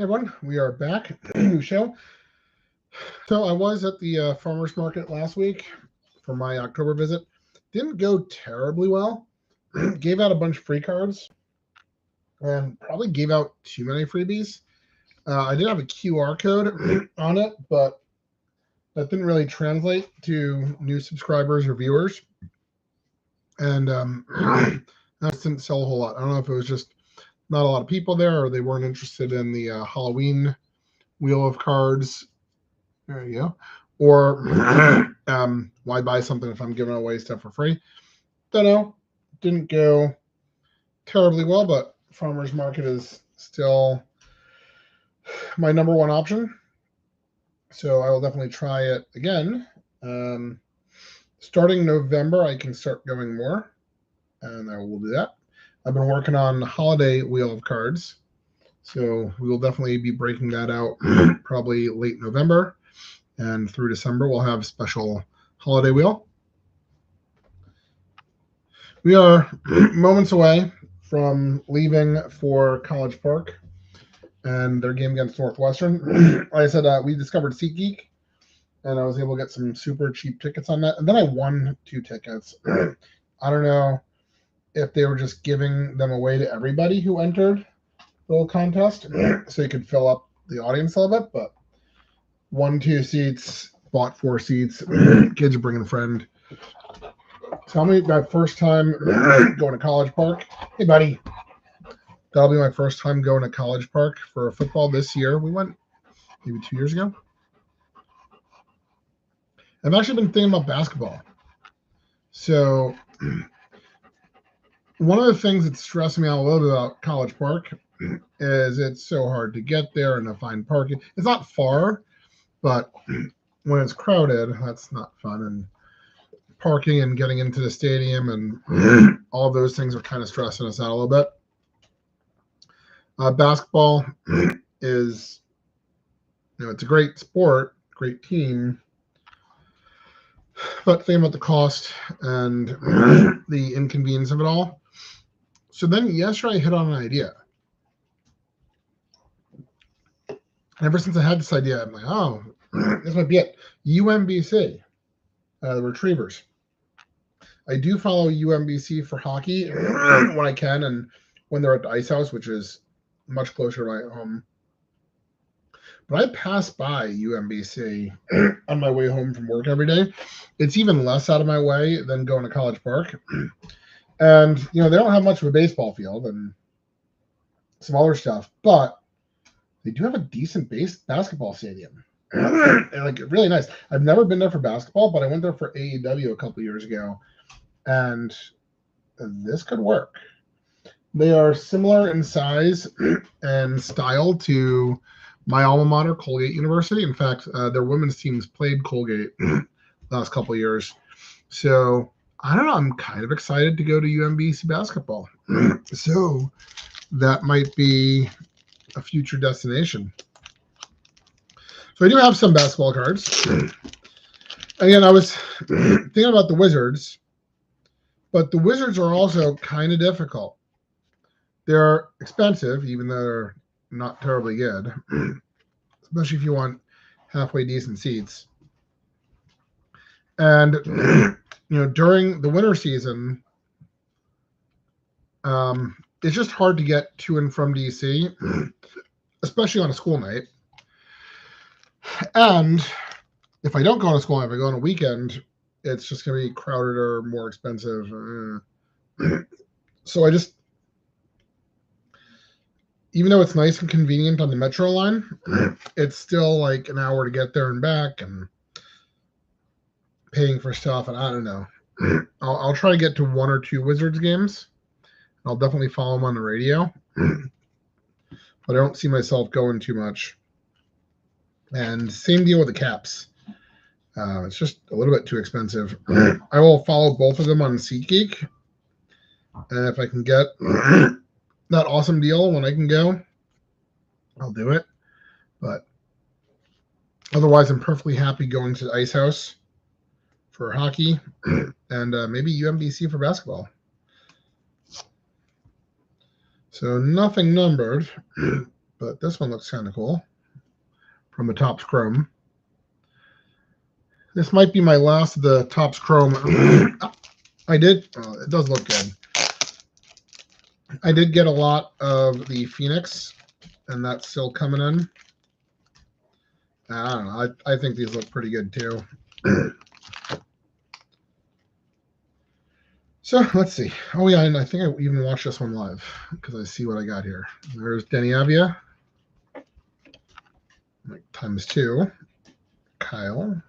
Hey everyone, we are back. New show. So I was at the farmers market last week for my October visit. Didn't go terribly well. Gave out a bunch of free cards and probably gave out too many freebies. I did have a QR code on it, but that didn't really translate to new subscribers or viewers. And that didn't sell a whole lot. I don't know if it was just not a lot of people there or they weren't interested in the Halloween wheel of cards. There you go. Or why buy something if I'm giving away stuff for free? Don't know. Didn't go terribly well, but farmers market is still my number one option. So I will definitely try it again. Starting November, I can start going more, and I will do that. I've been working on holiday wheel of cards, so we will definitely be breaking that out probably late November. And through December, we'll have special holiday wheel. We are moments away from leaving for College Park and their game against Northwestern. Like I said, we discovered SeatGeek, and I was able to get some super cheap tickets on that. And then I won 2 tickets. I don't know if they were just giving them away to everybody who entered the little contest, so you could fill up the audience a little bit, but won 2 seats, bought 4 seats. Kids are bringing a friend. Tell me my first time going to College Park. Hey, buddy. That'll be my first time going to College Park for football this year. We went maybe 2 years ago. I've actually been thinking about basketball. So one of the things that's stressing me out a little bit about College Park is it's so hard to get there and to find parking. It's not far, but when it's crowded, that's not fun. And parking and getting into the stadium and all of those things are kind of stressing us out a little bit. Basketball is, it's a great sport, great team, but thinking about the cost and the inconvenience of it all. So then yesterday I hit on an idea. And ever since I had this idea, I'm like, oh, this might be it. UMBC, the Retrievers. I do follow UMBC for hockey when I can and when they're at the Ice House, which is much closer to my home. But I pass by UMBC on my way home from work every day. It's even less out of my way than going to College Park. And, they don't have much of a baseball field and some other stuff, but they do have a decent basketball stadium. Like really nice. I've never been there for basketball, but I went there for AEW a couple years ago, and this could work. They are similar in size and style to my alma mater, Colgate University. In fact, their women's teams played Colgate last couple years. So I don't know. I'm kind of excited to go to UMBC basketball. So that might be a future destination. So I do have some basketball cards. Again, I was thinking about the Wizards, but the Wizards are also kind of difficult. They're expensive, even though they're not terribly good, especially if you want halfway decent seats. And, during the winter season, it's just hard to get to and from DC, especially on a school night. And if I don't go on a school night, if I go on a weekend, it's just going to be crowded or more expensive. So even though it's nice and convenient on the Metro line, it's still like an hour to get there and back and paying for stuff. And I don't know. I'll try to get to 1 or 2 Wizards games. I'll definitely follow them on the radio. But I don't see myself going too much. And same deal with the Caps. It's just a little bit too expensive. I will follow both of them on SeatGeek. And if I can get that awesome deal when I can go, I'll do it. But otherwise, I'm perfectly happy going to the Ice House for hockey and maybe UMBC for basketball. So nothing numbered, but this one looks kind of cool from the Topps Chrome. This might be my last of the Topps Chrome. I did. It does look good. I did get a lot of the Phoenix, and that's still coming in. I don't know. I think these look pretty good too. So let's see. Oh yeah, and I think I even watched this one live because I see what I got here. There's Denny Avia, like ×2. Kyle,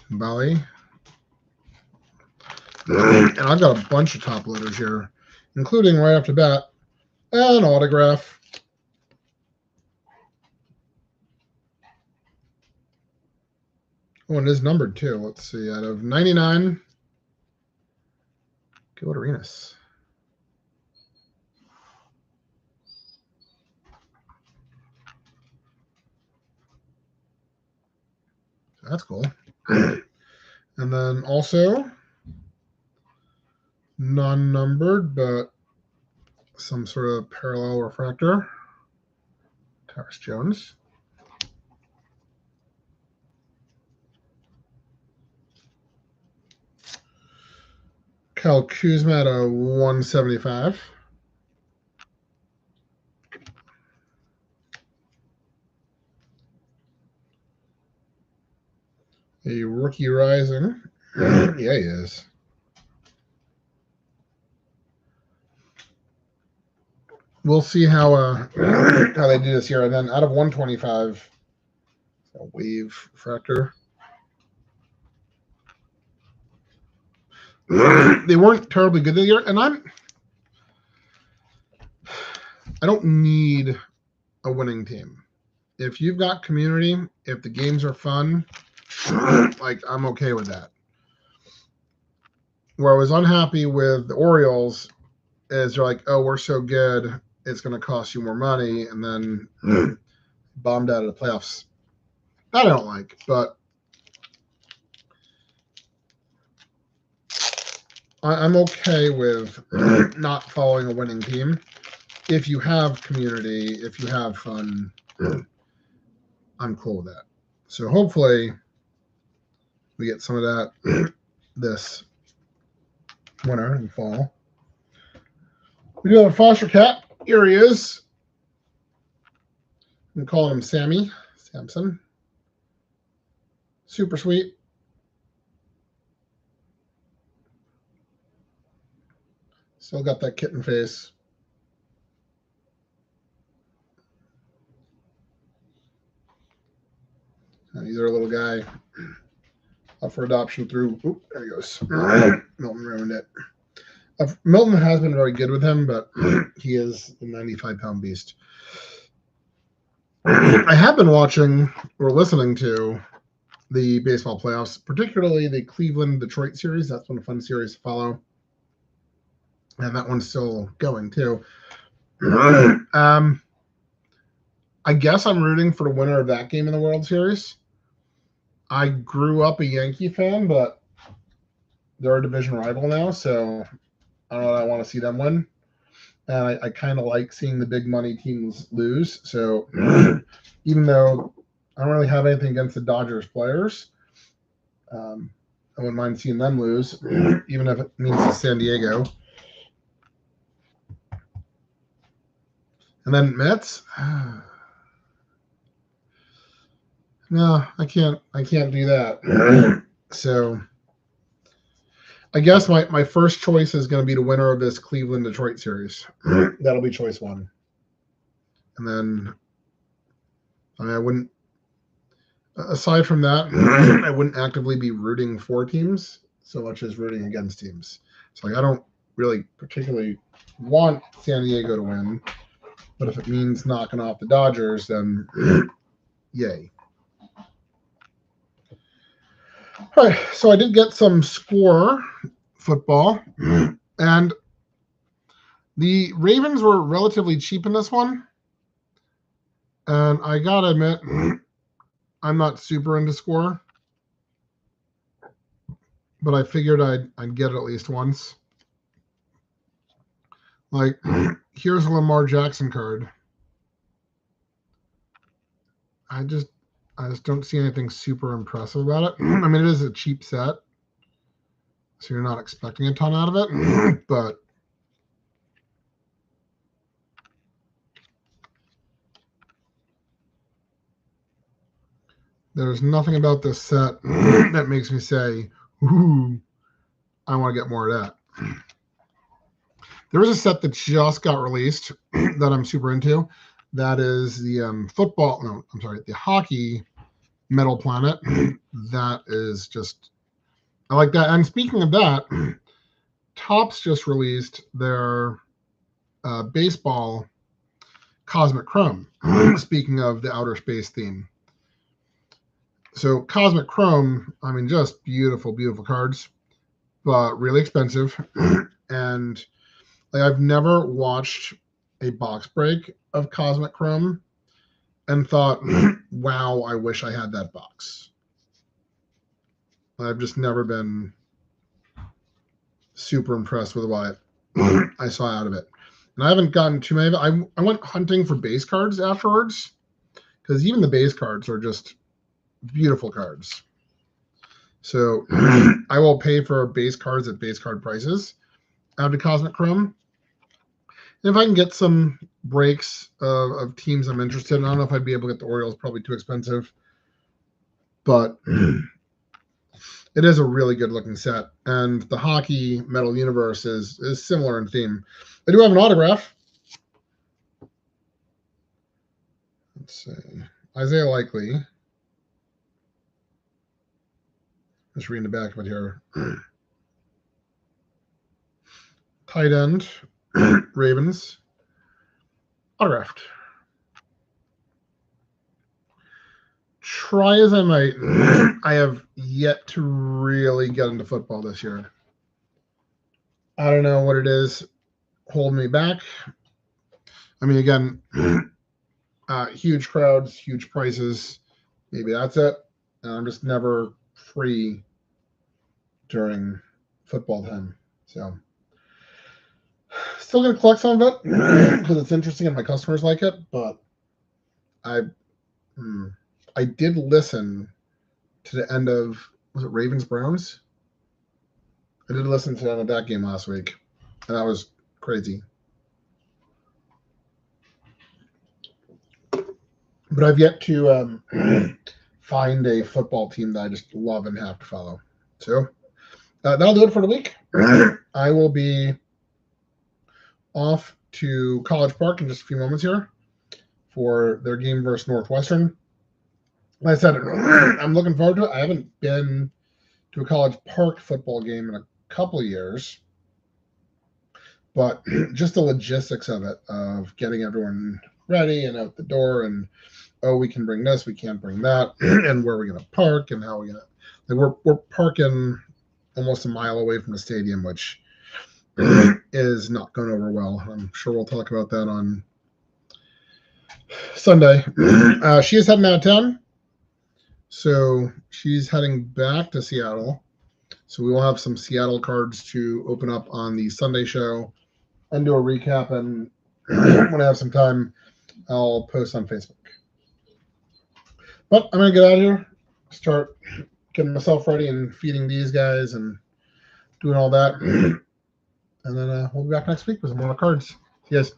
Bali, and I've got a bunch of top loaders here, including right off the bat an autograph. Oh, and it is numbered too. Let's see. Out of 99, Gilbert Arenas. That's cool. And then also non-numbered, but some sort of parallel refractor. Tyrus Jones. Kyle Kuzma at a 175. A rookie rising. Yeah, he is. We'll see how they do this here. And then out of 125, a wave refractor. They weren't terribly good this year, and I don't need a winning team. If you've got community, if the games are fun, like I'm okay with that. Where I was unhappy with the Orioles is they're like, oh, we're so good, it's going to cost you more money, and then bombed out of the playoffs. That I don't like, but I'm okay with not following a winning team. If you have community, if you have fun, I'm cool with that. So hopefully we get some of that this winter and fall. We do have a foster cat. Here he is. I'm calling him Sammy Sampson. Super sweet. Still got that kitten face. He's our little guy up for adoption through. Oop, there he goes. Milton ruined it. Milton has been very good with him, but he is a 95-pound beast. I have been watching or listening to the baseball playoffs, particularly the Cleveland-Detroit series. That's been a fun series to follow. And that one's still going, too. I guess I'm rooting for the winner of that game in the World Series. I grew up a Yankee fan, but they're a division rival now, so I don't know. I want to see them win. And I kind of like seeing the big money teams lose. So even though I don't really have anything against the Dodgers players, I wouldn't mind seeing them lose, even if it means it's San Diego. And then Mets. No, I can't do that. So I guess my first choice is going to be the winner of this Cleveland-Detroit series. That'll be choice one. And then I wouldn't, aside from that, I wouldn't actively be rooting for teams so much as rooting against teams. So like I don't really particularly want San Diego to win, but if it means knocking off the Dodgers, then yay. All right, so I did get some Score football, and the Ravens were relatively cheap in this one. And I gotta admit, I'm not super into Score, but I figured I'd get it at least once. Like, here's a Lamar Jackson card. I just don't see anything super impressive about it. I mean, it is a cheap set, so you're not expecting a ton out of it, but there's nothing about this set that makes me say, ooh, I want to get more of that. There is a set that just got released that I'm super into. That is the the hockey Metal Planet. That is just, I like that. And speaking of that, Topps just released their baseball Cosmic Chrome. Speaking of the outer space theme. So Cosmic Chrome, I mean, just beautiful, beautiful cards, but really expensive. And like, I've never watched a box break of Cosmic Chrome and thought, wow, I wish I had that box. I've just never been super impressed with what I saw out of it. And I haven't gotten too many of it. I went hunting for base cards afterwards, because even the base cards are just beautiful cards. So I will pay for base cards at base card prices out of Cosmic Chrome. And if I can get some breaks of teams I'm interested in, I don't know if I'd be able to get the Orioles, probably too expensive. But it is a really good looking set. And the hockey Metal Universe is similar in theme. I do have an autograph. Let's see. Isaiah Likely. Just reading the back of it here. Tight end, Ravens. Autographed. Try as I might, I have yet to really get into football this year. I don't know what it is holding me back. I mean, again, huge crowds, huge prices. Maybe that's it. And I'm just never free during football time. So still going to collect some of it because it's interesting and my customers like it. But I did listen to the end of, was it Ravens Browns? I did listen to the end of that game last week, and that was crazy. But I've yet to find a football team that I just love and have to follow. So that'll do it for the week. I will be off to College Park in just a few moments here for their game versus Northwestern. Like I said, I'm looking forward to it. I haven't been to a College Park football game in a couple of years, but just the logistics of it, of getting everyone ready and out the door, and we can bring this, we can't bring that, and where are we going to park, and how are we going to, like, we're parking almost a mile away from the stadium, which is not going over well. I'm sure we'll talk about that on Sunday. She is heading out of town, so she's heading back to Seattle. So we will have some Seattle cards to open up on the Sunday show and do a recap. And when I have some time, I'll post on Facebook. But I'm going to get out of here, start getting myself ready and feeding these guys and doing all that. And then we'll be back next week with some more cards. See you guys.